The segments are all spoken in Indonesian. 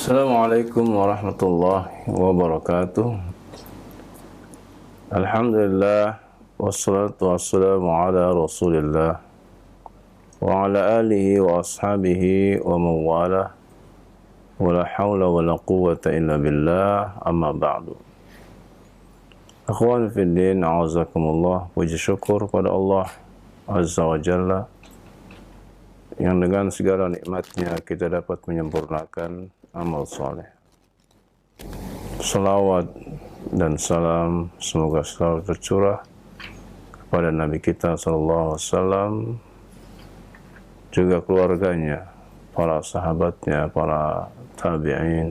Assalamualaikum warahmatullahi wabarakatuh. Alhamdulillah wassalatu wassalamu ala Rasulillah wa ala alihi wa ashabihi wa mawala wa la hawla wa la quwwata illa billah, amma ba'du. Akhwan fiddin, a'azakumullah. Puji syukur pada Allah Azza wa Jalla yang dengan segala nikmatnya kita dapat menyempurnakan amal soleh. Salawat dan salam semoga selalu tercurah kepada Nabi kita sallallahu alaihi wasallam, juga keluarganya, para sahabatnya, para tabi'in,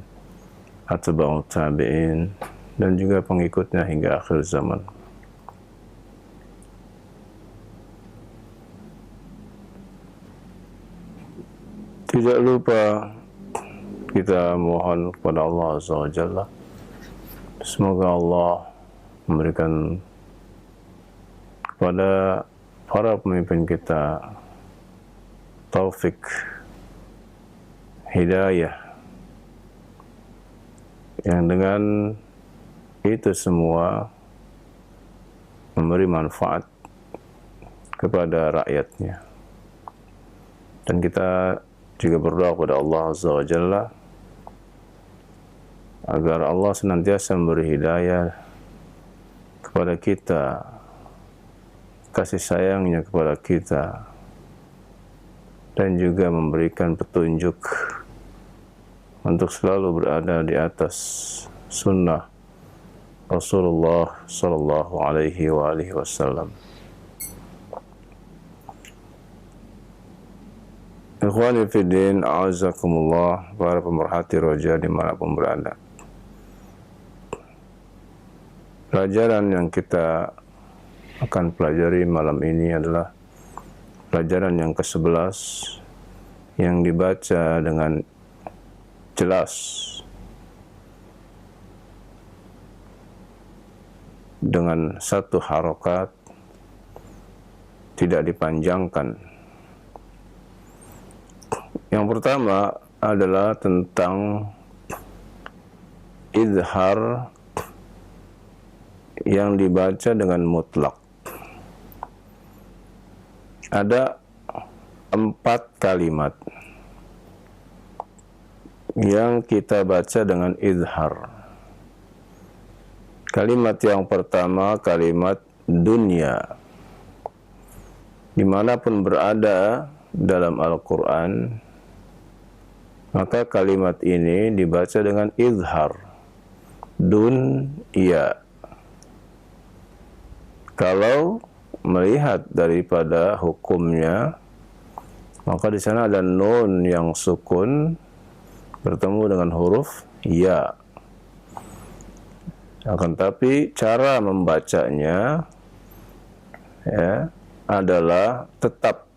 atba'ut tabi'in, dan juga pengikutnya hingga akhir zaman. Tidak lupa kita mohon kepada Allah Azza wa Jalla, semoga Allah memberikan kepada para pemimpin kita taufik, hidayah, yang dengan itu semua memberi manfaat kepada rakyatnya. Dan kita juga berdoa kepada Allah Azza wa Jalla agar Allah senantiasa memberi hidayah kepada kita, kasih sayangnya kepada kita, dan juga memberikan petunjuk untuk selalu berada di atas sunnah Rasulullah sallallahu alaihi wa alihi wasallam. Ikhwani fiddin, a'azakumullah, para pemerhati roja dimanapun berada. Pelajaran yang kita akan pelajari malam ini adalah pelajaran yang ke-11 yang dibaca dengan jelas, dengan satu harokat, tidak dipanjangkan. Yang pertama adalah tentang izhar yang dibaca dengan mutlak. Ada 4 kalimat yang kita baca dengan izhar. Kalimat yang pertama kalimat dunia. Dimanapun berada dalam Al-Quran, maka kalimat ini dibaca dengan izhar, dunya. Kalau melihat daripada hukumnya, maka di sana ada nun yang sukun bertemu dengan huruf ya. Akan tapi cara membacanya ya adalah tetap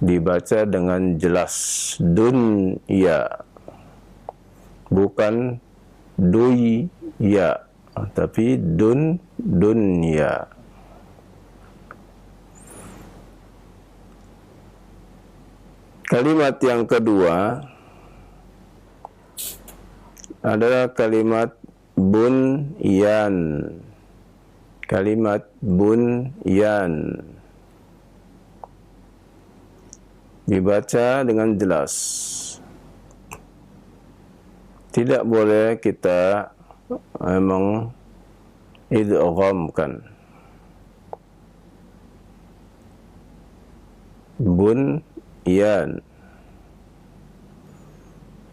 dibaca dengan jelas, dunya, bukan duya, tapi dunya. Kalimat yang kedua adalah kalimat bunyan. Kalimat bunyan dibaca dengan jelas. Tidak boleh kita memang idghamkan. Bunyan.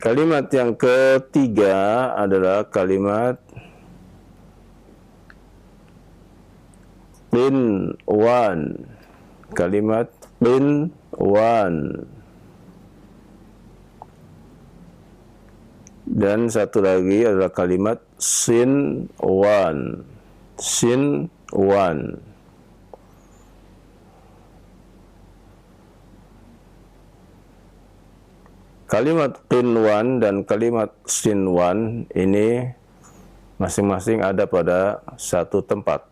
Kalimat yang ketiga adalah kalimat qinwan. Kalimat qinwan. Dan satu lagi adalah kalimat sinwan. Sinwan. Kalimat qinwan dan kalimat sinwan ini masing-masing ada pada satu tempat.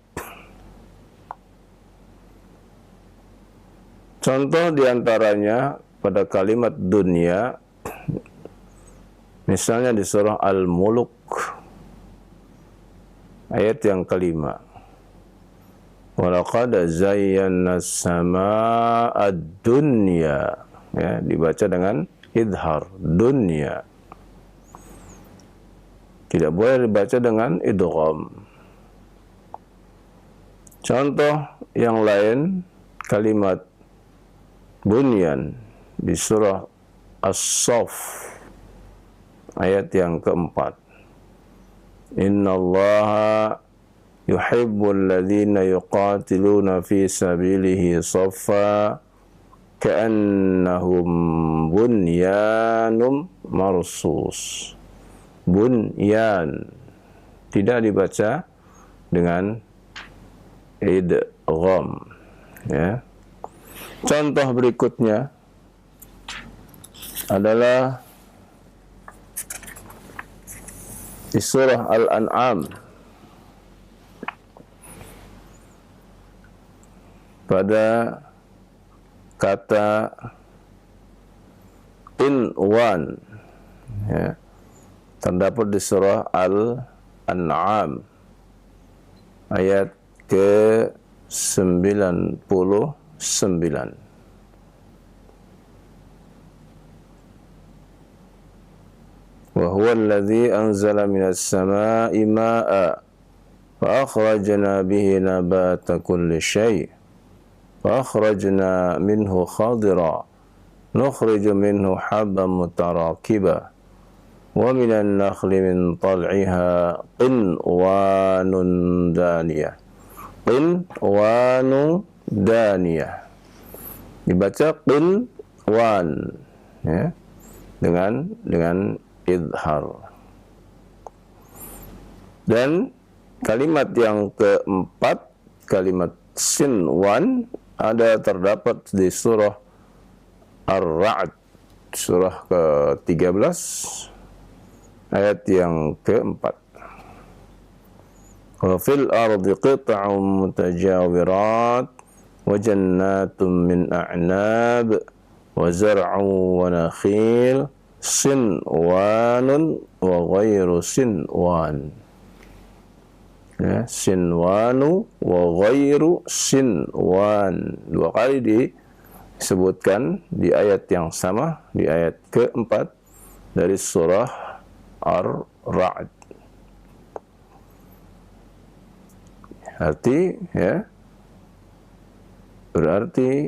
Contoh diantaranya pada kalimat dunia Misalnya di surah Al-Mulk ayat yang kelima. Walaqad zayyana as-samaa'a ad-dunya. Ya, dibaca dengan idhar, dunya. Tidak boleh dibaca dengan idgham. Contoh yang lain, kalimat bunyan di surah As-Saff ayat yang keempat. Innallaha yuhibbul ladzina yuqatiluna fi sabilihi saffa ka'annahum bunyanum marsus. Bunyan tidak dibaca dengan idgham, ya. Contoh berikutnya adalah di surah Al-An'am pada kata inwan, ya, terdapat di surah Al-An'am ayat ke-99. Wa huwa alladhi anzala minas samaa'i maa'a fa akhrajna bihi nabata kulli syai' fa akhrajna minhu khadira nukhriju minhu habban mutarakiba wa minan nakhli min tal'iha qinwanun daniyah. Qinwanu daniyah. Dibaca qinwan, ya, dengan idhar. Dan kalimat yang keempat, kalimat sinwan, ada terdapat di surah Ar-Ra'd, surah ke-13 ayat yang keempat. Wa fil ardi qit'un mutajawirat wa jannatun min a'nab wa zar'un wa nakhil sinwanun wa ghairu sinwan. Ya, sinwanu wa ghairu sinwan. Dua kali disebutkan di ayat yang sama, di ayat keempat dari surah Ar-Ra'd. Berarti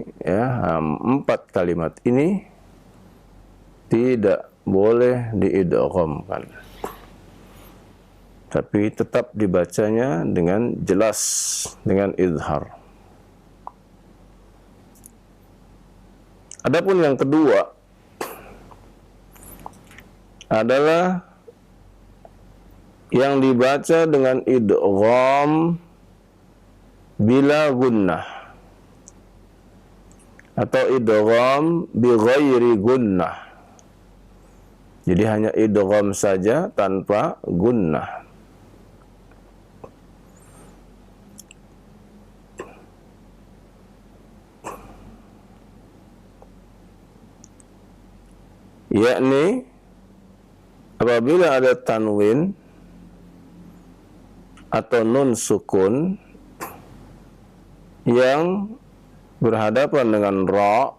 empat kalimat ini tidak boleh diidghamkan, tapi tetap dibacanya dengan jelas, dengan idhar. Adapun yang kedua adalah yang dibaca dengan idgham bila gunnah atau idgham bi ghairi gunnah. Jadi hanya idgham saja tanpa gunnah. Yakni apabila ada tanwin atau nun sukun yang berhadapan dengan ra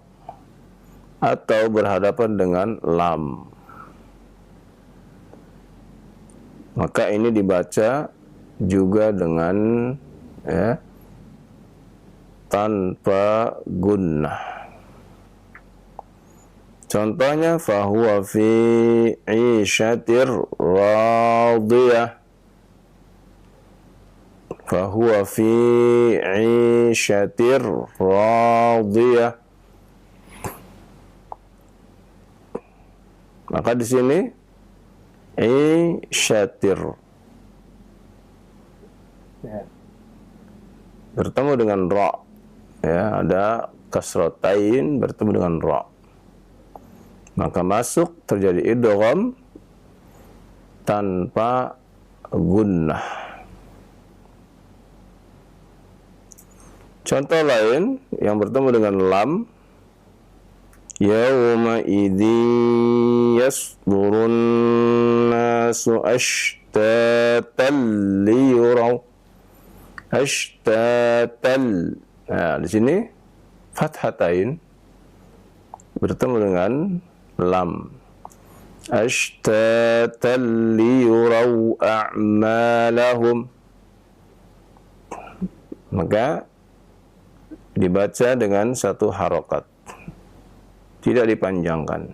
atau berhadapan dengan lam, maka ini dibaca juga dengan tanpa gunnah. Contohnya fahuwa fi 'ishatir radiyah. Fahuwa fi 'ishatir radiyah. Maka di sini 'ishatir bertemu dengan ra, ya, ada kasratain bertemu dengan ra, maka masuk terjadi idgham tanpa gunnah. Contoh lain yang bertemu dengan lam, yauma idzi yasdurun nasu ashtatan liyuraw. Ashtatan. Nah, di sini fathatain bertemu dengan lam. Ashtatan liyuraw a'malahum. Maka dibaca dengan satu harokat, tidak dipanjangkan,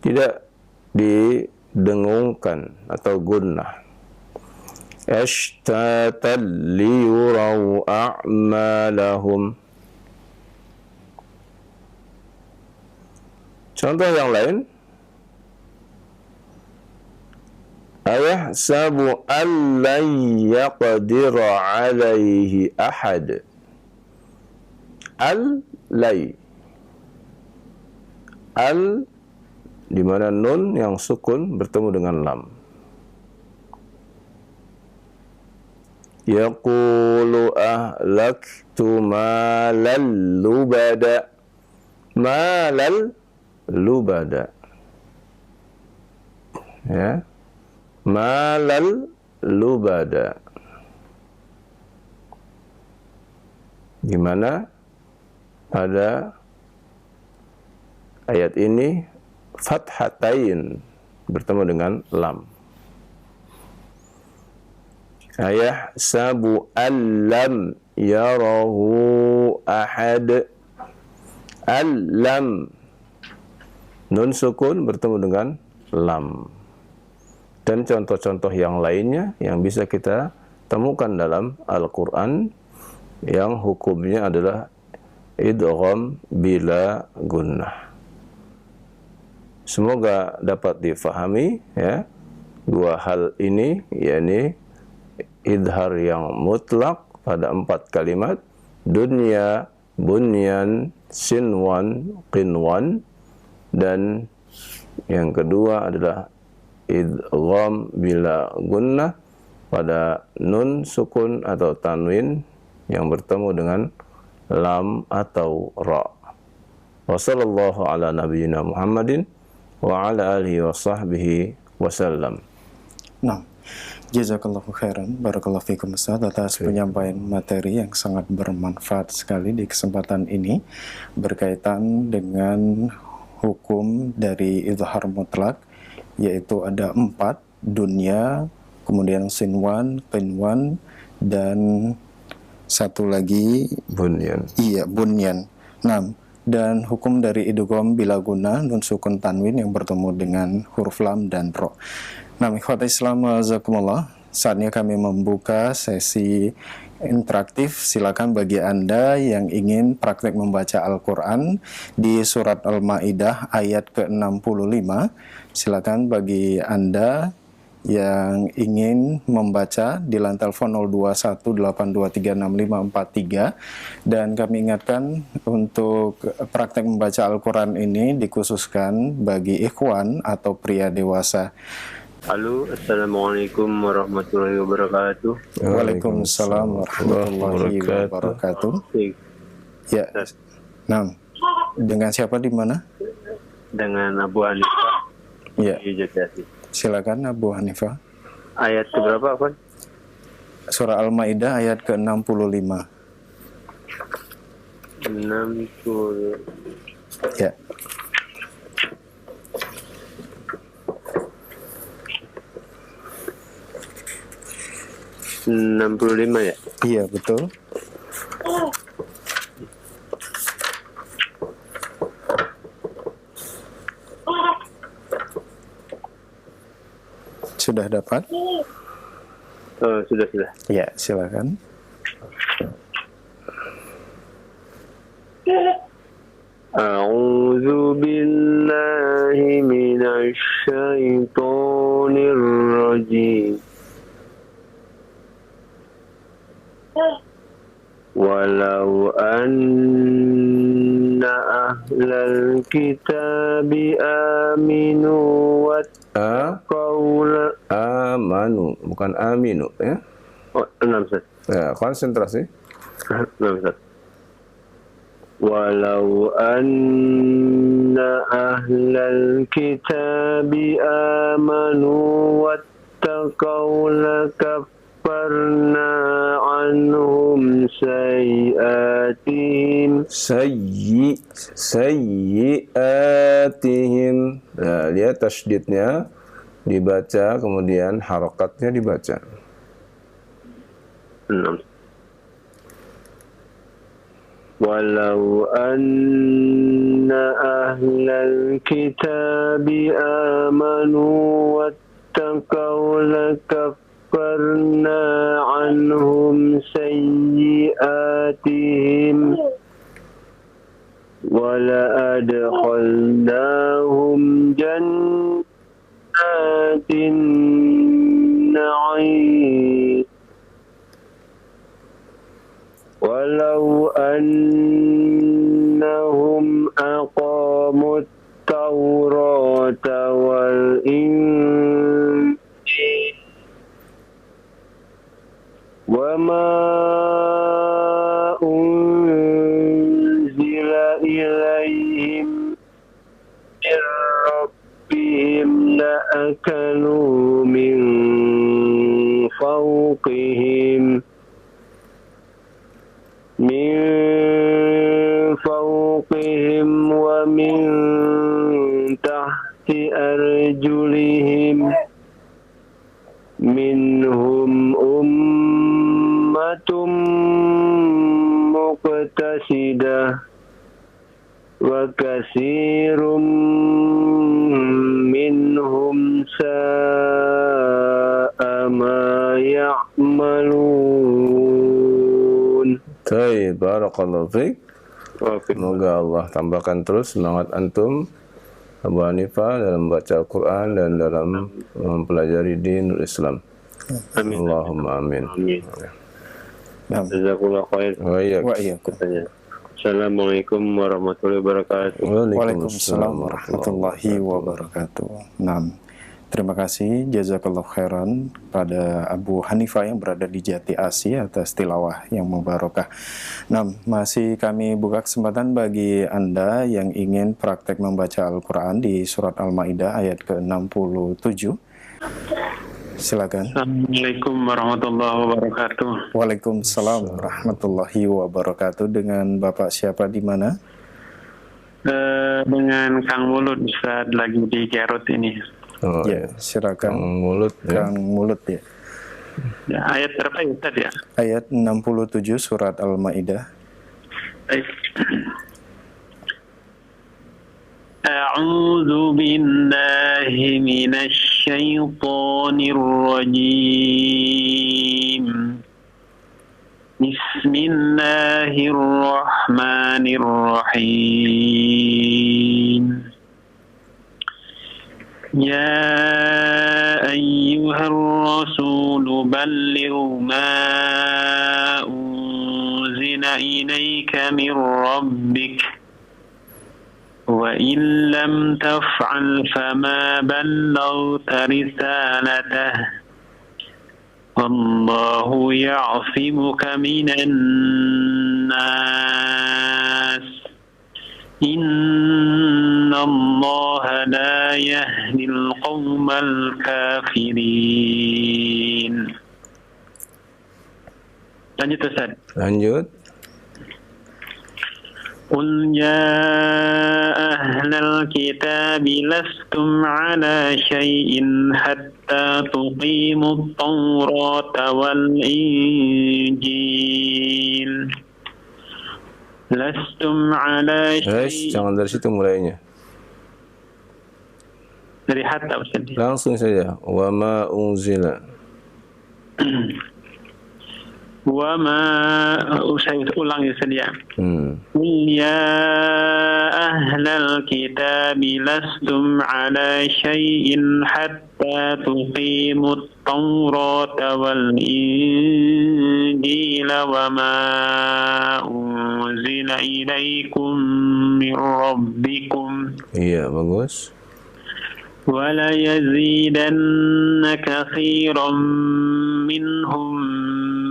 tidak didengungkan atau gunnah. Ashtatan liyuraw a'malahum. Contoh yang lain, ayahsabu an lan yaqdira alaihi ahad. Al-lay. Al di mana nun yang sukun bertemu dengan lam. Yaqulu ahlaktu malal lubada. Malal lubada. Ya. Malal lubada. Gimana? Pada ayat ini fathatain bertemu dengan lam. Ayahsabu allam yarahu ahad. Al-lam. Nun sukun bertemu dengan lam. Dan contoh-contoh yang lainnya yang bisa kita temukan dalam Al-Quran yang hukumnya adalah idgham bila gunnah. Semoga dapat difahami ya dua hal ini, yakni idhar yang mutlak pada 4 kalimat, dunya, bunyan, sinwan, qinwan, dan yang kedua adalah idgham bila gunnah pada nun sukun atau tanwin yang bertemu dengan lam atau ra. Wa sallallahu ala nabiyyina Muhammadin wa ala alihi wa sahbihi wasallam. Nah, jazakallahu khairan, barakallahu fikum Ustaz atas penyampaian materi yang sangat bermanfaat sekali di kesempatan ini berkaitan dengan hukum dari idhar mutlak, yaitu ada 4, dunya, kemudian sinwan, qinwan, dan satu lagi Bunyan. Iya, bunyan. Nah, dan hukum dari idgham bila guna nun sukun tanwin yang bertemu dengan huruf lam dan ro. Nah, ikhwat Islam jazakumullah, saatnya kami membuka sesi interaktif. Silakan bagi Anda yang ingin praktek membaca Al-Qur'an di surat Al-Maidah ayat ke-65. Silakan bagi Anda yang ingin membaca di line telepon 0218236543, dan kami ingatkan untuk praktek membaca Al-Quran ini dikhususkan bagi ikhwan atau pria dewasa. Halo, assalamualaikum warahmatullahi wabarakatuh. Waalaikumsalam warahmatullahi wabarakatuh. Ya, nah, dengan siapa di mana? Dengan Abu Hanifah. Ya, Di Jogja. silakan Abu Hanifah. Ayat keberapa, Pak? Surah Al-Maidah ayat ke-65. 60. Ya. $65 ya? Iya, betul. Sudah dapat? Sudah. Ya, silakan. A'udzu billahi minasy syaithanir rajim. Walau anna ahlal kitabi aminu wattaqawla. Amanu, bukan aminu ya. Oh, 6 Ustaz. Ya, konsentrasi. 6 Ustaz. Walau anna ahlal kitabi amanu wattaqawla اتقوا لكفرنا عنهم سيئاتهم sayyi'atihim. Nah, lihat tasydidnya dibaca, kemudian harakatnya dibaca. Walau anna ahlal kitabi amanu wattaqaw lakaffarna anhum sayyi'atihim wala adkhalnahum jannatin na'im walau annahum aqamut tawrata wal injil wa ma unzila ilaihim min rabbihim la'akalu min fawqihim wa min tahti arjulihim minhum ummatum muqtasidah wa katsirum minhum sa'a ma ya'malun. Baik, barakallahu fiik. Semoga Allah tambahkan terus semangat antum Abu Hanifah dalam membaca Al-Quran dan dalam mempelajari dinul Islam. Amin. Allahumma amin. Amin. Jazakallahu khair. Wa iyyakum. Assalamualaikum warahmatullahi wabarakatuh. Waalaikumsalam warahmatullahi wabarakatuh. Terima kasih, jazakallahu khairan pada Abu Hanifah yang berada di Jati Asih atas tilawah yang mubarakah. Masih kami buka kesempatan bagi Anda yang ingin praktek membaca Al-Quran di surat Al-Ma'idah ayat ke-67. Silakan. Assalamualaikum warahmatullahi wabarakatuh. Waalaikumsalam warahmatullahi wabarakatuh. Dengan Bapak siapa di mana? Dengan Kang Mulut, Ustaz, lagi di Garut ini. Oh, ya, silakan. Kang Mulut ya. Ya, ayat berapa ya Ustaz ya? Ayat 67 surat Al-Ma'idah. Baik. A'udzu billahi minasy syaithanir rajim. Bismillahirrahmanirrahim. يا أيها الرسول بلغ ما أنزل إليك من ربك وإن لم تفعل فما بلغت رسالته والله يعصمك من الناس Inna Allah la yahdil qawmal kafirin. Lanjut Ustaz. Lanjut. Qul ya ahlal kitabi lastum ala syai'in hatta tuqimut tawrata wal injil. Lastum ala syai'in. Jangan dari situ mulainya. Dari hatta Ustaz. Langsung saja. Wa ma unzila. Wa ma, saya ulang ya Ustaz ya. Ya ahlal kitabi lastum ala syai'in hatta tuqimut tawrata wal injila wa ma unzila ilaikum min rabbikum. Iya, bagus. Wala yazidanna katsiran minhum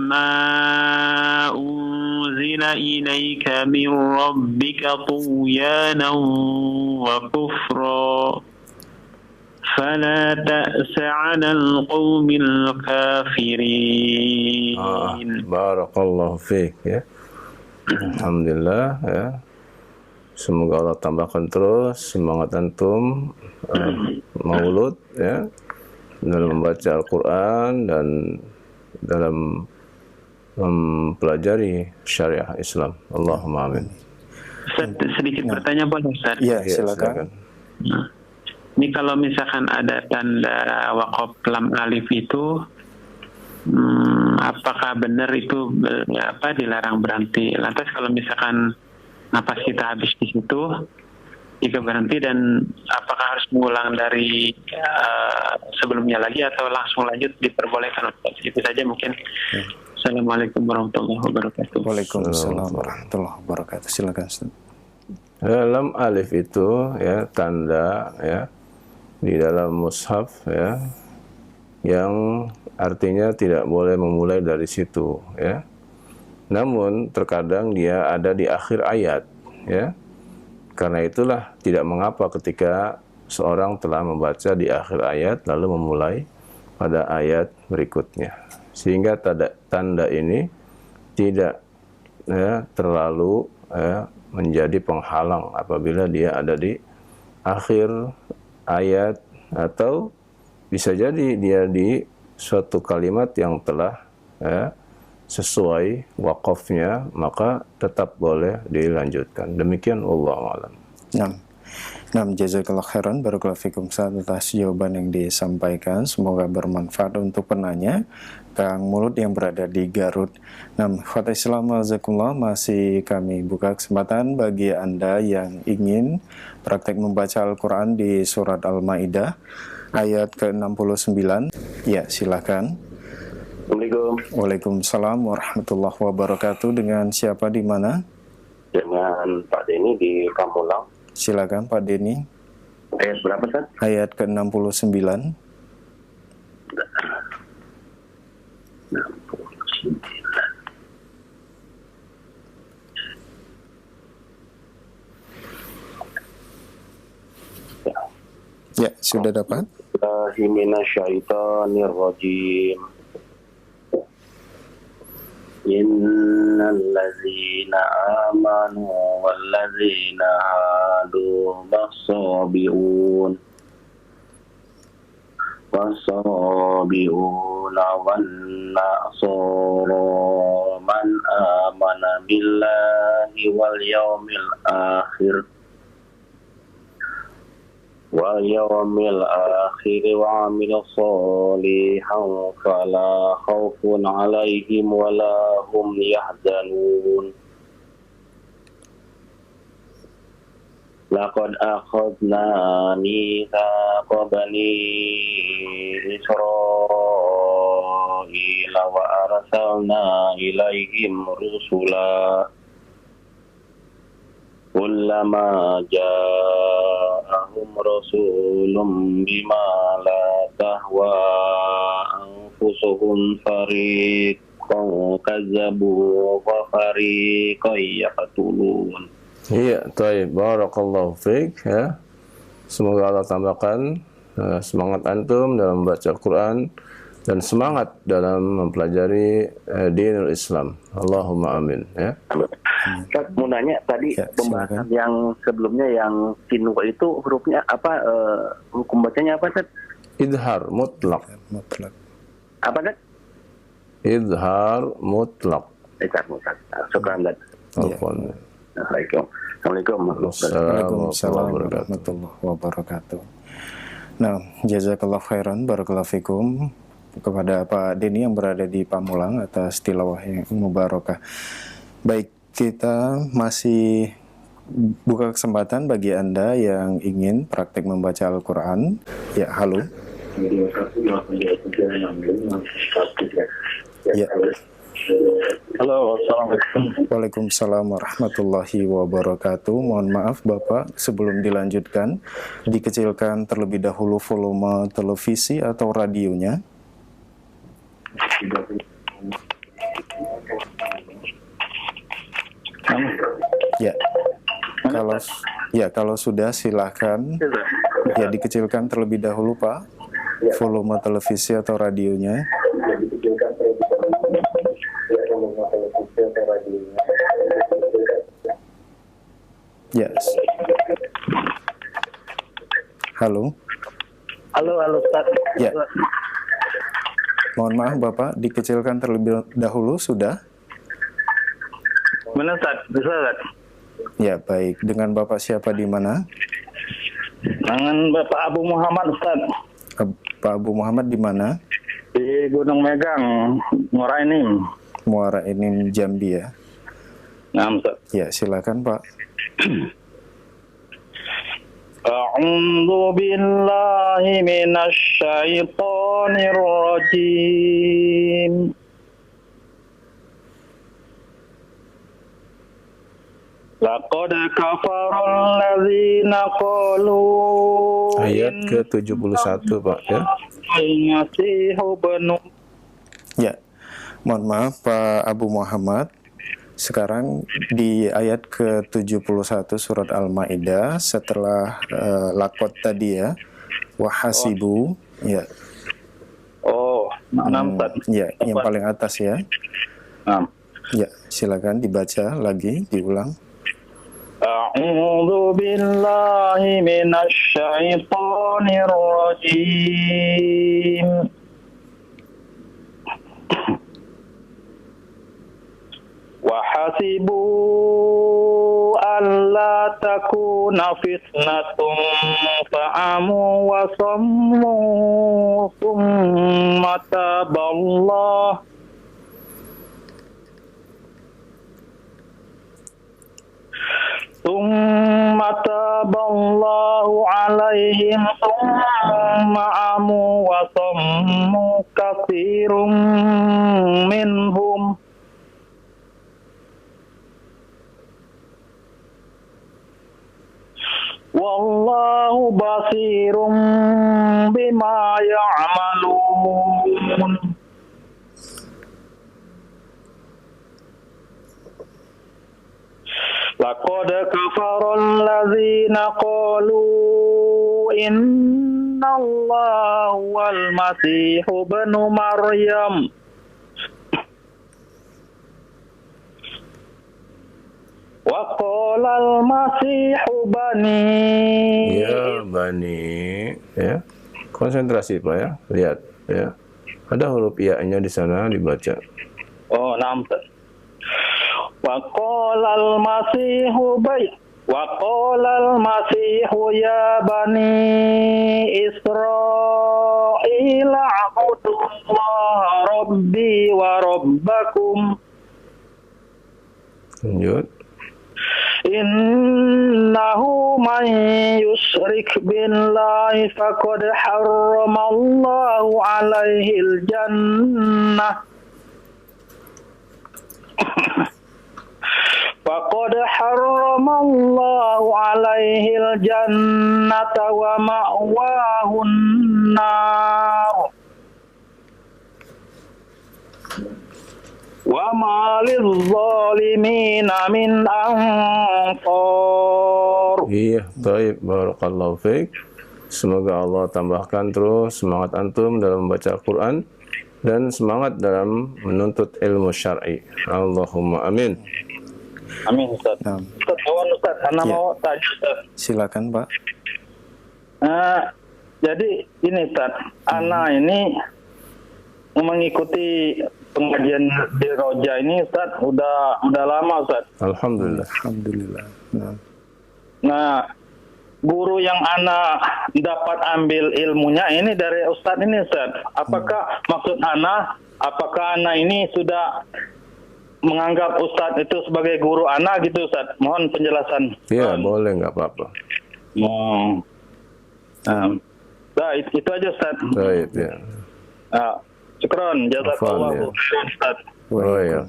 ma unzila ilaika min rabbika tughyanan wa kufra فلا تأس على القوم الكافرين. Barakallahu fiik ya. Alhamdulillah ya. Semoga Allah tambahkan terus semangat antum maulud ya dalam membaca Al-Quran dan dalam mempelajari syariah Islam. Allahumma amin. Ustaz, sedikit bertanya boleh Ustaz? Ya, silakan. Nah, ini kalau misalkan ada tanda waqaf lam alif itu, apakah benar itu dilarang berhenti? Lantas kalau misalkan napas kita habis di situ, jika berhenti, dan apakah harus mengulang dari sebelumnya lagi atau langsung lanjut diperbolehkan? Itu saja mungkin. Assalamualaikum warahmatullahi wabarakatuh. Waalaikumsalam warahmatullahi wabarakatuh. Silakan Ustaz. Lam alif itu ya tanda ya di dalam mushaf ya yang artinya tidak boleh memulai dari situ ya. Namun terkadang dia ada di akhir ayat ya. Karena itulah tidak mengapa ketika seorang telah membaca di akhir ayat lalu memulai pada ayat berikutnya. Sehingga tanda ini tidak ya, terlalu ya, menjadi penghalang apabila dia ada di akhir ayat atau bisa jadi dia di suatu kalimat yang telah ya, sesuai wakafnya, maka tetap boleh dilanjutkan. Demikian wallahu a'lam. Jazakallah khairan, barakallahu fikum atas jawaban yang disampaikan. Semoga bermanfaat untuk penanya, Kang Mulut yang berada di Garut. Khotbah Islam azakumullah, masih kami buka kesempatan bagi Anda yang ingin praktek membaca Al-Quran di surat Al-Ma'idah ayat ke-69. Ya, silakan. Assalamualaikum. Waalaikumsalam warahmatullahi wabarakatuh. Dengan siapa di mana? Dengan Pak Denny di Pamulang. Silakan Pak Denny. Ayat berapa, Ustaz? Ayat ke-69. Ya, sudah dapat? Minasyaitonirrajim. Innal ladzina amanu wal ladzina hadu was-sabiun wan nasara man amana billahi wal yawmil akhir wa amil sholihan fala khaufun alaihim wala hum yahzanun. Laqad akhadna mitsaqa bani Israila wa arsalna ilaihim rusula kullama ja'ahum rasulun bima la tahwa anfusuhum fariqan kazzabu wa fariqan yaqtulun. Iya, baik. Barakallahu fiik ya. Semoga Allah tambahkan semangat antum dalam membaca Al-Quran dan semangat dalam mempelajari dinul Islam. Allahumma amin ya. Ustaz, mau nanya tadi ya, pembahasan yang sebelumnya yang sinu itu hurufnya apa, hukum bacanya apa, Ustaz? Idhar mutlak. Apa, Ustaz? Idhar mutlak. Idhar mutlak. Syukran, Ustaz. Assalamualaikum warahmatullahi wabarakatuh. Jazakallah khairan, barakallahu fikum kepada Pak Denny yang berada di Pamulang atas tilawah yang mubarakah. Baik, kita masih buka kesempatan bagi Anda yang ingin praktek membaca Al-Quran. Ya, halo. Ya. Halo, assalamualaikum. Waalaikumsalam warahmatullahi wabarakatuh. Mohon maaf Bapak, sebelum dilanjutkan, dikecilkan terlebih dahulu volume televisi atau radionya. Ya, Ya, kalau sudah silakan ya dikecilkan terlebih dahulu Pak volume televisi atau radionya. Ya. Halo. Halo Ustaz. Ya. Mohon maaf Bapak, dikecilkan terlebih dahulu sudah? Mana Ustaz? Bisa Ustaz? Ya, baik. Dengan Bapak siapa di mana? Dengan Bapak Abu Muhammad Ustaz. Pak Abu Muhammad di mana? Di Gunung Megang, Muara Enim. Muara Enim Jambi ya. Nah, Ustaz. Ya, silakan Pak. A'udzu billahi minasy syaithanir rajim. Laqad kafara alladzina qalu Ayat ke-71 Pak ya. Al-Masihu ibnu Ya. Mohon maaf Pak Abu Muhammad. Sekarang di ayat ke-71 surat Al-Maidah setelah lakot tadi ya. Wahasibu ya. Oh, Ustaz. Ya, yang paling atas ya. Ya, silakan dibaca lagi, diulang. A'udzu billahi minasy syaithanir rajim. Wa hasibu alla takuna fitnatun fa'amu wa sammu thumma taballah taballahu alaihim thumma amu wa sammu katsirum minhum wallahu basirum bima ya'malun. Laqad kafara alladzina qalu innallaha wal masihu ibnu maryam wa qala al masihu bani Ya bani ya. Konsentrasi Pak ya. Lihat ya. Ada huruf ya-nya di sana dibaca. Oh, nampak. Wa qala al masihu ya bani Israil a'budullaha rabbi wa rabbakum. Lanjut. Innahu man yusyrik billahi faqad harramallahu alaihil jannah. Faqad harramallahu alaihil jannata wa ma'wahun nar. Wa ma lizzalimina min ansar. Iya, baik, barakallahu fiik. Semoga Allah tambahkan terus semangat antum dalam membaca Al-Quran dan semangat dalam menuntut ilmu syar'i. Allahumma amin. Amin Ustaz. Nah, Ustaz, Ana Ya. mau tanya Ustaz. silakan Pak. Jadi ini Ustaz, Ana ini mengikuti pengajian di Roja ini Ustaz udah lama Ustaz. Alhamdulillah. Alhamdulillah. Nah, guru yang Ana dapat ambil ilmunya ini dari Ustaz ini Ustaz. Apakah maksud Ana, apakah Ana ini sudah menganggap Ustaz itu sebagai guru Ana gitu Ustaz? Mohon penjelasan. Iya, boleh, nggak apa-apa. Nah, itu aja Ustaz. Baik, ya. Syukron, jazakallahu Afwan, ya. khairan Ustaz. Oh ya.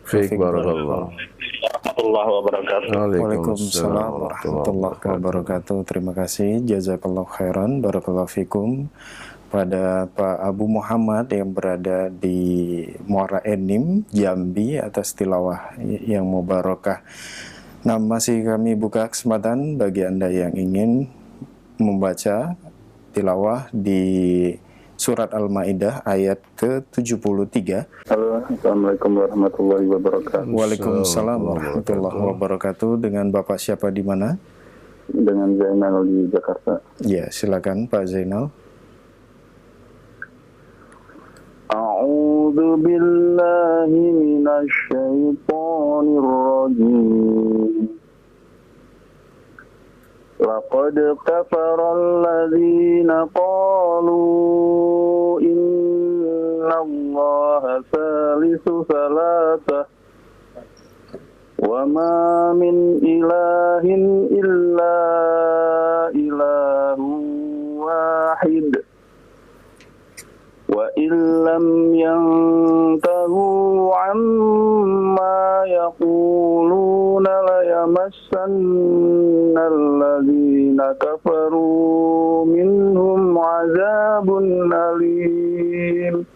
Fiik barakallah. Warahmatullahi wabarakatuh. Waalaikumsalam warahmatullahi wabarakatuh. Terima kasih. Jazakallahu khairan. Barakallahu fikum. Pada Pak Abu Muhammad yang berada di Muara Enim, Jambi atas tilawah yang mubarakah. Nah, masih kami buka kesempatan bagi Anda yang ingin membaca tilawah di surat Al-Maidah ayat ke-73. Assalamualaikum warahmatullahi wabarakatuh. Waalaikumsalam warahmatullahi wabarakatuh. Dengan Bapak siapa di mana? Dengan Zainal di Jakarta. Ya, silakan Pak Zainal. A'udzu billahi minasy syaithanir rajim. Laqad kafara alladhina qalu innallaha salisu salasah wa ma min ilahin illa ilahun wahid wa illam yantahu amma yaquluna la yamassanna alladhina kafaru minhum azabun alim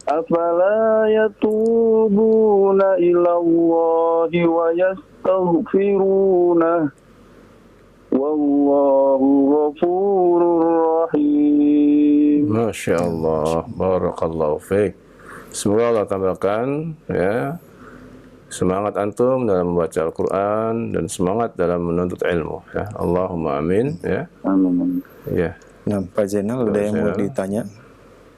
afala yatubuna ila Allahi wa yastaghfirunah wallahu ghafurur rahim. Masya Allah, barakallahu fiik. Semoga Allah tambahkan ya semangat antum dalam membaca Al-Quran dan semangat dalam menuntut ilmu. Ya. Allahumma amin. Ya. Amin. Ya. Nah, Pak Zainal, ada yang mau ditanya?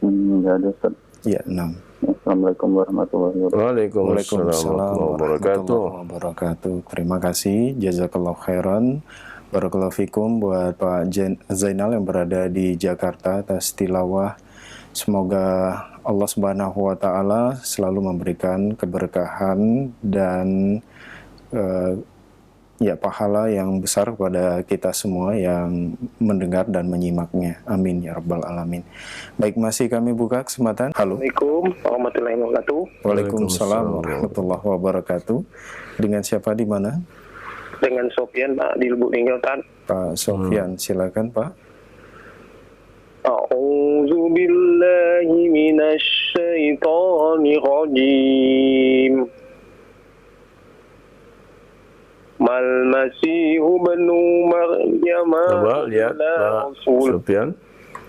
Enggak ada, Ustaz. Ya, 6. Assalamualaikum warahmatullahi wabarakatuh. Waalaikumsalam warahmatullahi wabarakatuh. Terima kasih, jazakallahu khairan. Barakallahu fikum buat Pak Zainal yang berada di Jakarta atas tilawah. Semoga Allah Subhanahu wa taala selalu memberikan keberkahan dan ya pahala yang besar kepada kita semua yang mendengar dan menyimaknya. Amin ya rabbal alamin. Baik, masih kami buka kesempatan. Halo. Assalamualaikum warahmatullahi wabarakatuh. Waalaikumsalam warahmatullahi wabarakatuh. Dengan siapa di mana? Dengan Sofyan, Pak, di Lubuk Linggau, Tan. Pak Sofyan, silakan Pak. A'udzu billahi minasy syaithanir rajim. Mal masihu ibnu Maryam. Coba lihat Pak Sofyan,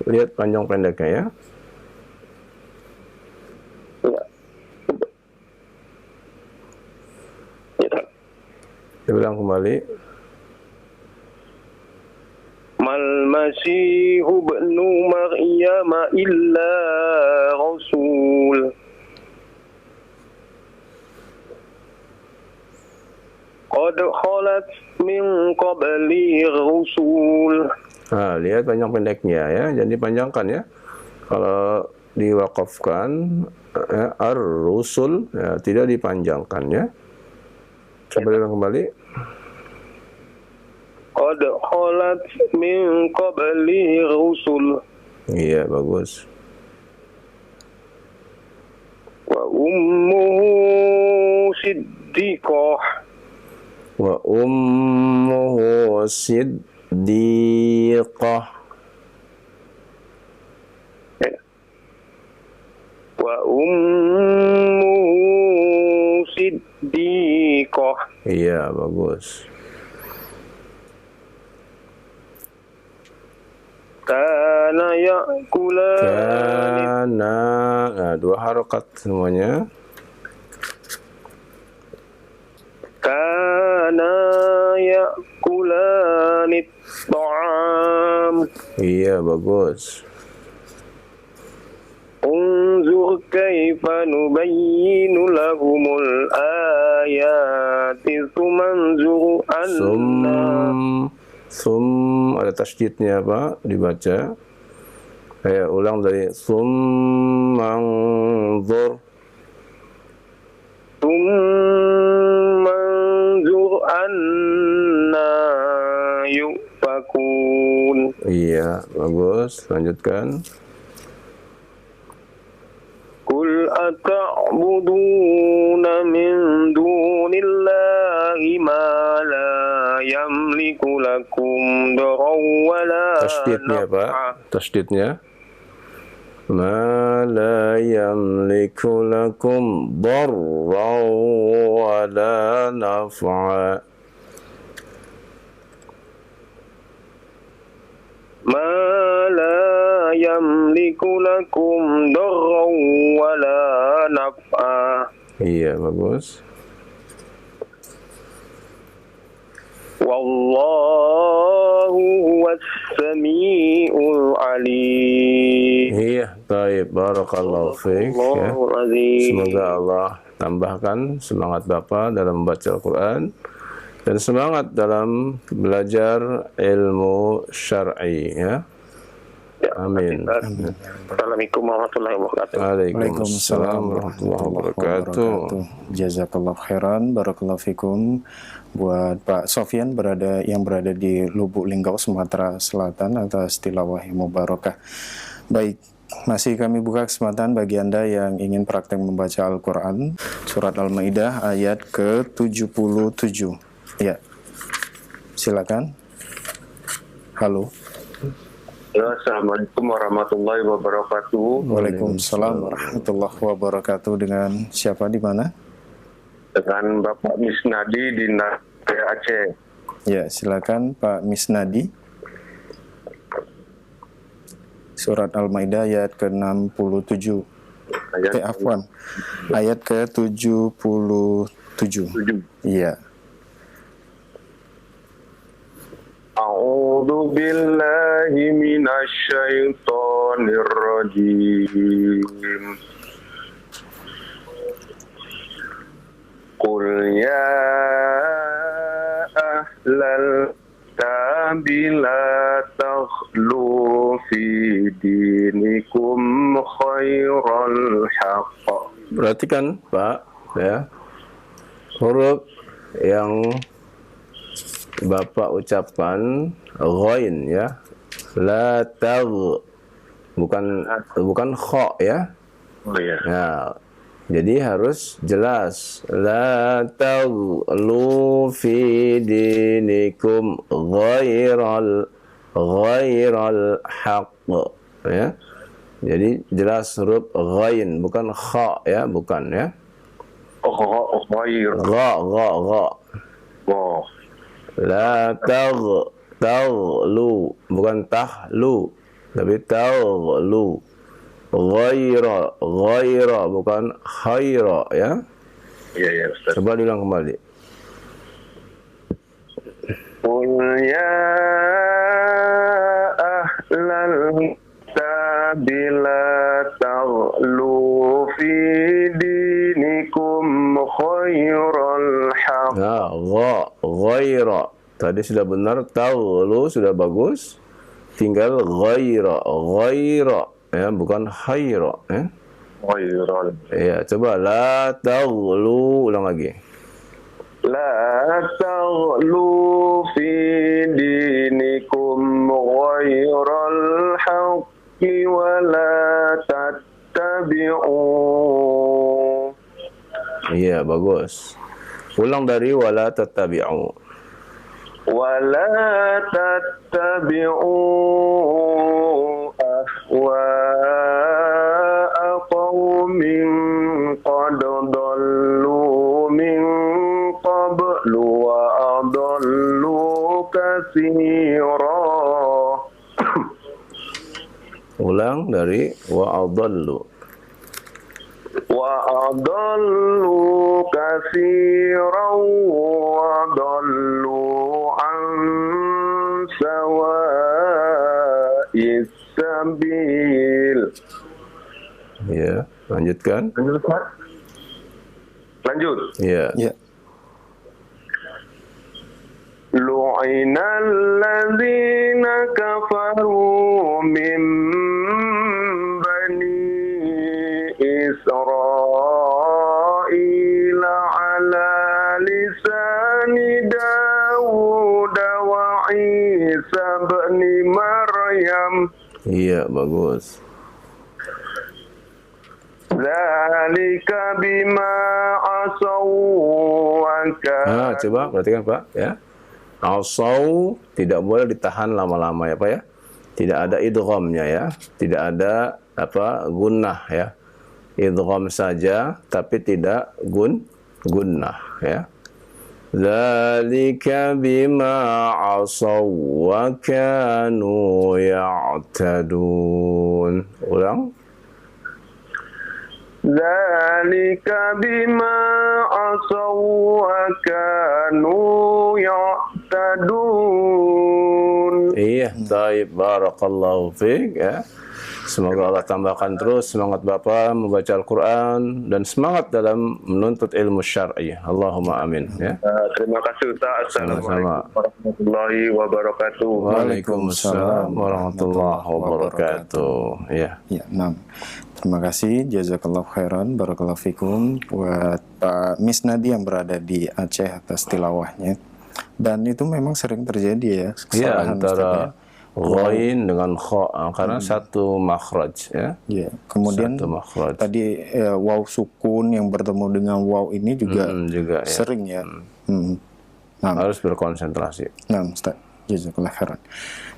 lihat panjang pendeknya ya. Saya bilang kembali. Mal masihu ibnu Maryam illa rasul. Qad khalat min qabli rusul. Nah, lihat panjang pendeknya ya. Jadi panjangkan ya. Kalau diwakafkan ar-rusul ya, tidak dipanjangkan ya. Coba ulang kembali. Qad khalat min qabli rusul. Iya, bagus. Wa ummuhu siddiqah. Wa ummuhu siddiqah. Wa ummuhu siddiqah. Iya, bagus. Kana ya'kulani. Nah, dua harokat semuanya. Kana ya'kulani ta'am. Iya, bagus. Unzur kaifa nubayyinu lahumul ayati sumanzur anna. Sum ada tasydidnya Pak, dibaca. Saya ulang dari sum manzur. Sumanzur anna yufakun. Iya, bagus. Lanjutkan. Qul ata'buduna min dunillahi ma la yamliku lakum darran wa la Tasydidnya Pak, tasydidnya. ما لا يملك لكم ضرا ولا نفعا ما لا يملك لكم ضرا ولا نفعا. Iya, bagus. Wallahu huwas samiul alim. Iya, baik. Barakallahu fiik. Ya. Allahul azim. Semoga Allah tambahkan semangat Bapak dalam membaca Al-Quran dan semangat dalam belajar ilmu syar'i. Ya. Amin. Assalamualaikum warahmatullahi wabarakatuh. Waalaikumsalam warahmatullahi wabarakatuh. Jazakallah khairan, barakallahu fikum. Buat Pak Sofyan yang berada di Lubuk Linggau, Sumatera Selatan, atas tilawah yang mubarakah. Baik, masih kami buka kesempatan bagi Anda yang ingin praktek membaca Al-Quran, surat Al-Maidah ayat ke-77. Ya, silakan. Halo. Ya, Assalamualaikum warahmatullahi wabarakatuh. Waalaikumsalam warahmatullahi wabarakatuh. Dengan siapa, di mana? Dengan Bapak Misnadi di Aceh. Ya, silakan Pak Misnadi. Surat Al-Maidah ayat ke-67. Afwan. Ayat ke-77. Iya. A'udzu billahi minasy syaithanir rajim. Qul ya ahlal kitabi la taghlu fi dinikum khairal haqq. Perhatikan Pak, ya, huruf yang Bapak ucapkan ghain, ya, la tag, bukan kha, ya. Oh ya. Nah, jadi harus jelas. La taghlu fi dinikum ghairal haqq, ya. Jadi jelas huruf ghain, bukan kha, ya, bukan, ya. Oh, ghair. Gha. Oh. La taghlu, bukan tahlu, tapi taghlu. Ghaira, bukan khaira, ya. Iya, Ustaz. Coba diulang kembali. Qul ya ahlal kitabi la taghlu fi dinikum khairal haqq. Nah, ghaira. Tadi sudah benar, taghlu sudah bagus. Tinggal ghaira, ya, bukan khaira, ya. Khairal. Ya, coba la taghlu, ulang lagi. La taghlu fi dinikum ghairal haqqi wa la tattabi'u. Iya, bagus. Ulang dari wala tattabi'u. Wala tattabi'u ahwa'a qaumin qad dallu min qablu wa adallu katsira. Ulang dari wa adallu. Wa adallu katsiran wa dallu an sawa'is sabil. Ya, lanjutkan. Lanjut. Ya. Ya. Lu'inal ladzina kafaru min bani Israil ala lisani Dawud wa Isa bin Maryam. Iya, bagus. Dzalika bima asaw wa Nah, coba perhatikan Pak, ya. Asau tidak boleh ditahan lama-lama, ya Pak, ya. Tidak ada idghamnya ya, tidak ada gunnah ya. Idgham saja tapi tidak gunnah ya. Dzalika bima 'asaw wa kanu ya'tadun. Ulang. Dzalika bima asaw wa kanu ya'tadun. Iya, baik, barakallahu fiik ya. Semoga Allah tambahkan terus semangat Bapak membaca Al-Quran dan semangat dalam menuntut ilmu syar'i. Allahumma amin ya. Terima kasih Ustaz. Sama-sama. Assalamualaikum warahmatullahi wabarakatuh. Waalaikumsalam warahmatullahi wabarakatuh. Ya. Ya, terima kasih, jazakallah khairan, barakallahu fikum buat Pak Misnadi yang berada di Aceh atas tilawahnya. Dan itu memang sering terjadi ya, Iya, kesalahan antara Ustaz, ya. ghain dengan kha karena satu makhraj ya. Ya, kemudian Satu makhraj. tadi waw sukun yang bertemu dengan waw ini juga, juga ya. sering ya. Harus berkonsentrasi. Nah, Ustaz, jazakallah khairan.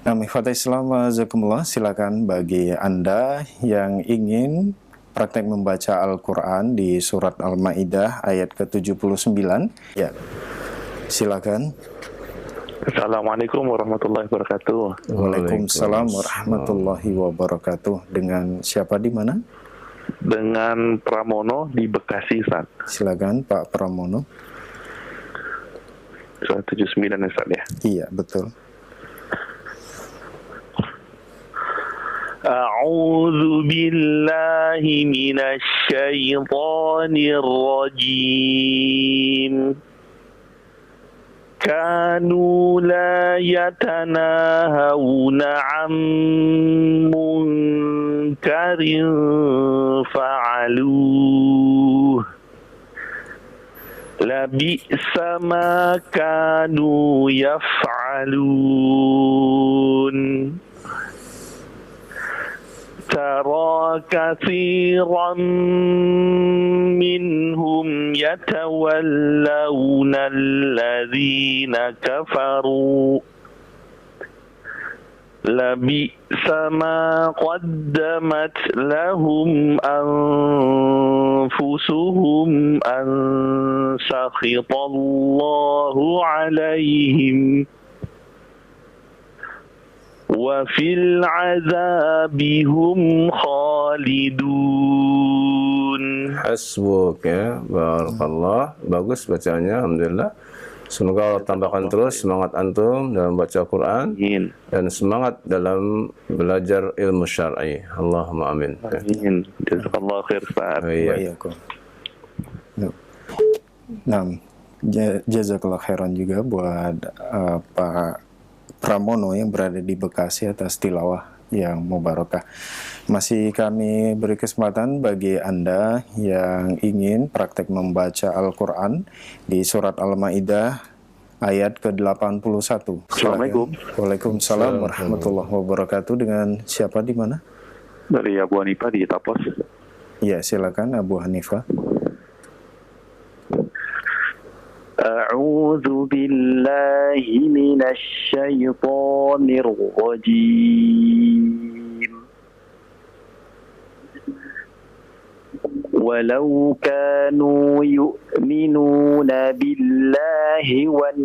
Nah, ikhwatal Islam jazakumullah, silakan bagi Anda yang ingin praktek membaca Al-Quran di surat Al-Maidah ayat ke-79. Ya, silakan. Assalamualaikum warahmatullahi wabarakatuh. Waalaikumsalam warahmatullahi wabarakatuh. Dengan siapa di mana? Dengan Pramono di Bekasi, Ustaz. Silakan Pak Pramono. Surat 79 Ustaz ya. Iya, betul. A'udzu billahi minasy syaithanir rajim. Kanu la yatanahawna 'an munkarin fa'aluh. Labi'sa ma kanu yaf'alun. Tara katsiran minhum yatawallawna alladhina kafaru. Labi'sa ma qaddamat lahum anfusuhum an sakhitallahu alaihim. Wa fil azabi hum khalidun. Hasbuk ya, barakallah. Bagus bacanya, alhamdulillah. Semoga Allah tambahkan terus semangat antum dalam baca Quran dan semangat dalam belajar ilmu syar'i. Allahumma amin. Amin. Jazakallahu khair, Ustaz. Iya. Nah, jazakallah khairan juga buat Pak Pramono yang berada di Bekasi atas tilawah yang mubarakah. Masih kami beri kesempatan bagi Anda yang ingin praktek membaca Al-Quran di surat Al-Maidah ayat ke-81. Assalamualaikum. Waalaikumsalam warahmatullahi wabarakatuh. Dengan siapa di mana? Dari Abu Hanifah di Tapos. Ya, silakan Abu Hanifah. A'udzu billahi minasy syaithanir rajim. Walau kanu yu'minuna billahi wan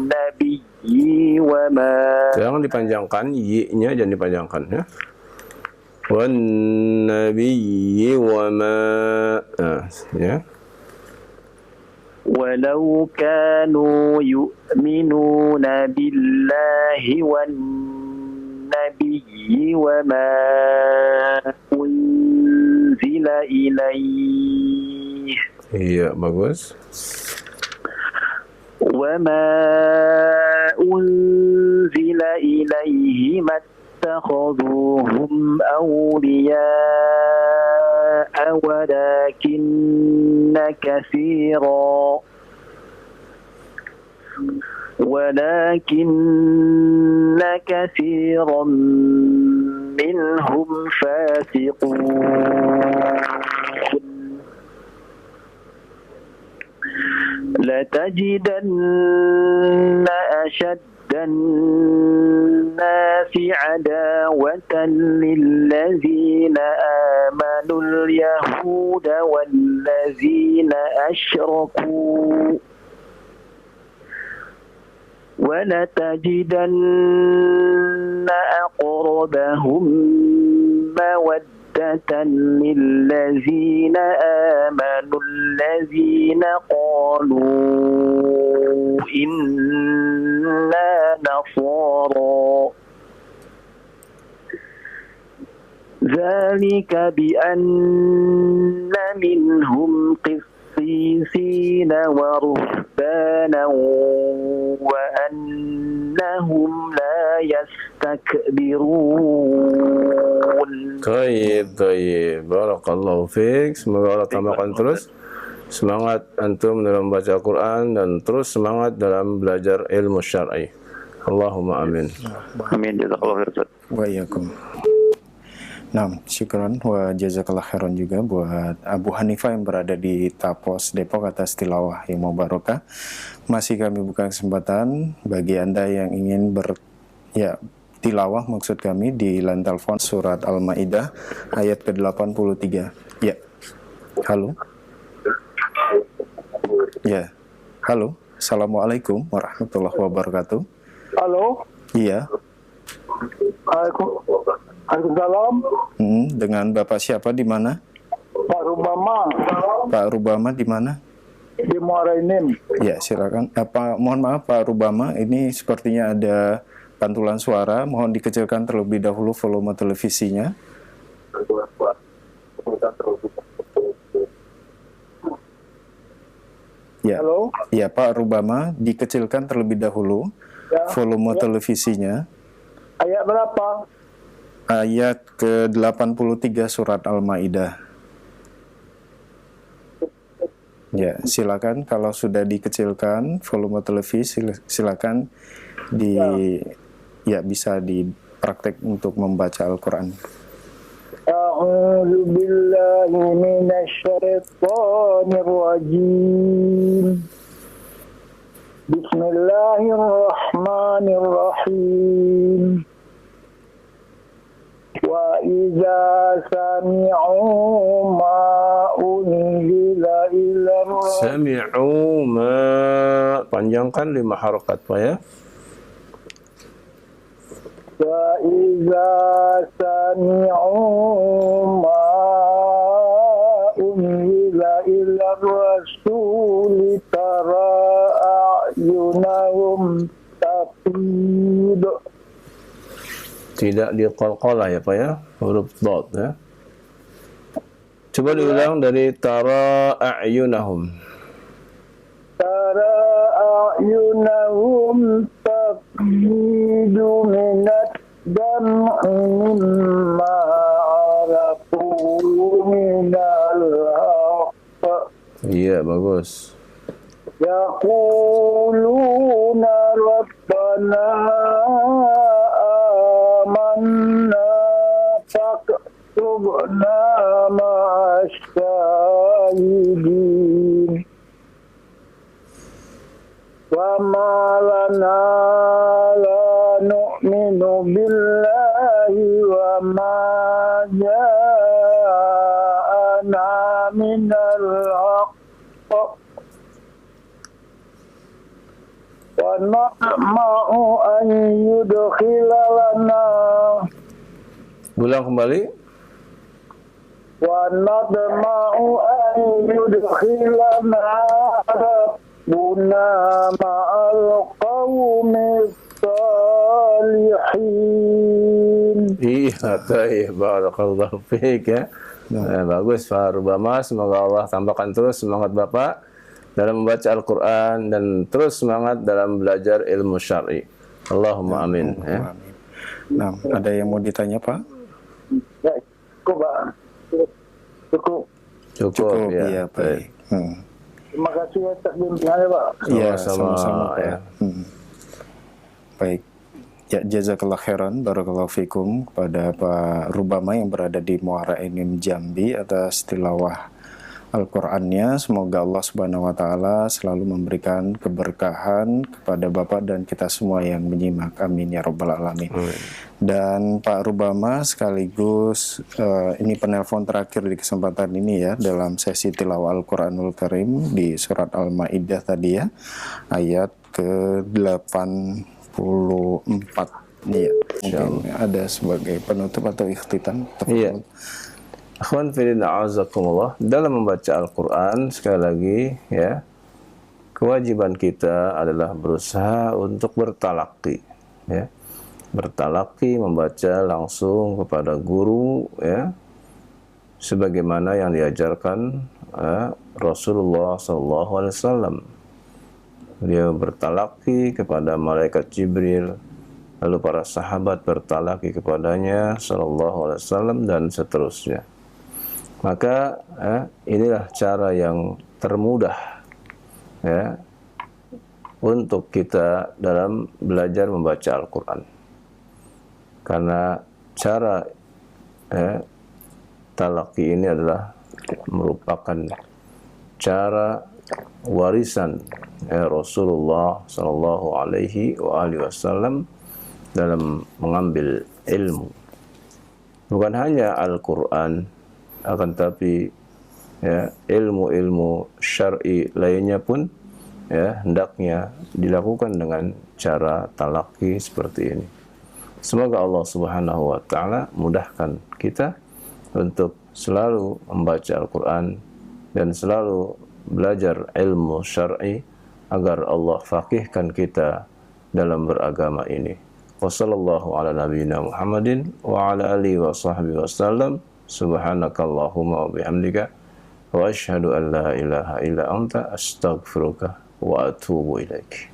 nabiyyi wa ma. Jangan dipanjangkan, y-nya jangan dipanjangkan ya. Wan nabiyyi wa ma. Ya. Walau kanu yu'minuna billahi wan nabiyyi wa ma unzila ilaihi. Iya, bagus. Wa ma unzila ilaihi mattakhaduhum awliya ولكن كثيرا منهم فاسقون لتجدن أشد الناس عداوة للذين آمنوا اليهود والذين أشركوا ولتجدن أقربهم مودة للذين آمنوا الذين قالوا إنا نصارى ذلك بأن منهم قسيسين ورهبانا وأنهم لا يستكبرون. Taib. Barakallahu fiik. Semoga Allah tambahkan terus semangat antum dalam baca Al-Quran dan terus semangat dalam belajar ilmu syar'i. Allahumma amin. Amin. Jazakallahu khairan. Wa iyyakum. Nah, syukran wa jazakallah khairan juga buat Abu Hanifah yang berada di Tapos, Depok atas tilawah yang barokah. Masih kami buka kesempatan bagi Anda yang ingin tilawah maksud kami di line telepon surat Al-Maidah ayat ke-83. Ya. Halo. Ya. Halo. Assalamualaikum warahmatullahi wabarakatuh. Halo. Iya. Waalaikumsalam. Dengan Bapak siapa di mana? Pak Rubama. Pak Rubama di mana? Di Muara Enim. Ya, silakan. Mohon maaf Pak Rubama, ini sepertinya ada pantulan suara. Mohon dikecilkan terlebih dahulu volume televisinya. Ya. Halo. Ya, Pak Rubama, dikecilkan terlebih dahulu volume televisinya. Ayat berapa? Ayat ke-83 surat Al-Maidah. Ya, silakan kalau sudah dikecilkan volume televisi, silakan bisa dipraktek untuk membaca Al-Qur'an. A'udzu billahi minasyaitonir rajim. Bismillahirrahmanirrahim. Wa idza sami'u ma unzila ila Sami'u ma, panjangkan 5 harokat Pak ya. wa idza sami'u ma unzila ila rasuli tara a'yunahum tafidu. Tidak diqalqalah ya Pak ya, huruf dot ya. Coba diulang dari tara a'yunahum. Tara a'yunahum tafidu minad dam'i mimma arafu minal haqq. Iya, bagus. Yaquluna rabbana amanna faktubna ma'asyahidin. Wa ma lana la nu'minu billahi wa ma ja'ana minal haqq wa na'ma'u an yudkhilalana Ulang kembali. wa nadma'u an yudkhilana rabbuna ma'al qawmi salihin. Iya, taib. Barakallahu fiik ya. Bagus Pak Rubama, semoga Allah tambahkan terus semangat Bapak dalam membaca Al-Quran dan terus semangat dalam belajar ilmu syar'i. Allahumma amin. Ya. Nah, ada yang mau ditanya Pak? Ya, cukup Pak. Cukup ya. Iya, baik. Terima kasih atas bimbingannya Pak. Iya, Sama-sama, sama-sama Pak. ya. Baik. Ya, jazakallah khairan, barakallahu fikum kepada Pak Rubama yang berada di Muara Enim Jambi atas tilawah Al-Qur'annya. Semoga Allah Subhanahu wa taala selalu memberikan keberkahan kepada Bapak dan kita semua yang menyimak. Amin ya rabbal alamin. Dan Pak Rubama sekaligus ini penelpon terakhir di kesempatan ini ya, dalam sesi tilawah Al-Qur'anul Karim di surat Al-Maidah tadi ya, ayat ke-84. Iya, mungkin ada sebagai penutup atau ikhtitam. Iya. Akhwan fillah a'azakumullah, dalam membaca Al-Quran sekali lagi ya, kewajiban kita adalah berusaha untuk bertalaqi ya. Bertalaqi, membaca langsung kepada guru ya, sebagaimana yang diajarkan Rasulullah SAW. Dia bertalaqi kepada malaikat Jibril, lalu para sahabat bertalaqi kepadanya SAW, dan seterusnya. Maka inilah cara yang termudah ya untuk kita dalam belajar membaca Al-Quran. Karena cara talaqi ini adalah merupakan cara warisan Rasulullah SAW dalam mengambil ilmu. Bukan hanya Al-Quran, akan tapi ya, ilmu-ilmu syar'i lainnya pun ya hendaknya dilakukan dengan cara talaqi seperti ini. Semoga Allah Subhanahu wa taala mudahkan kita untuk selalu membaca Al-Quran dan selalu belajar ilmu syar'i agar Allah faqihkan kita dalam beragama ini. Wassallallahu ala nabiyyina Muhammadin wa ala alihi wa sahbihi wasallam. Subhanakallahumma wa bihamdika wa asyhadu an la ilaha illa anta astaghfiruka wa atubu ilaik.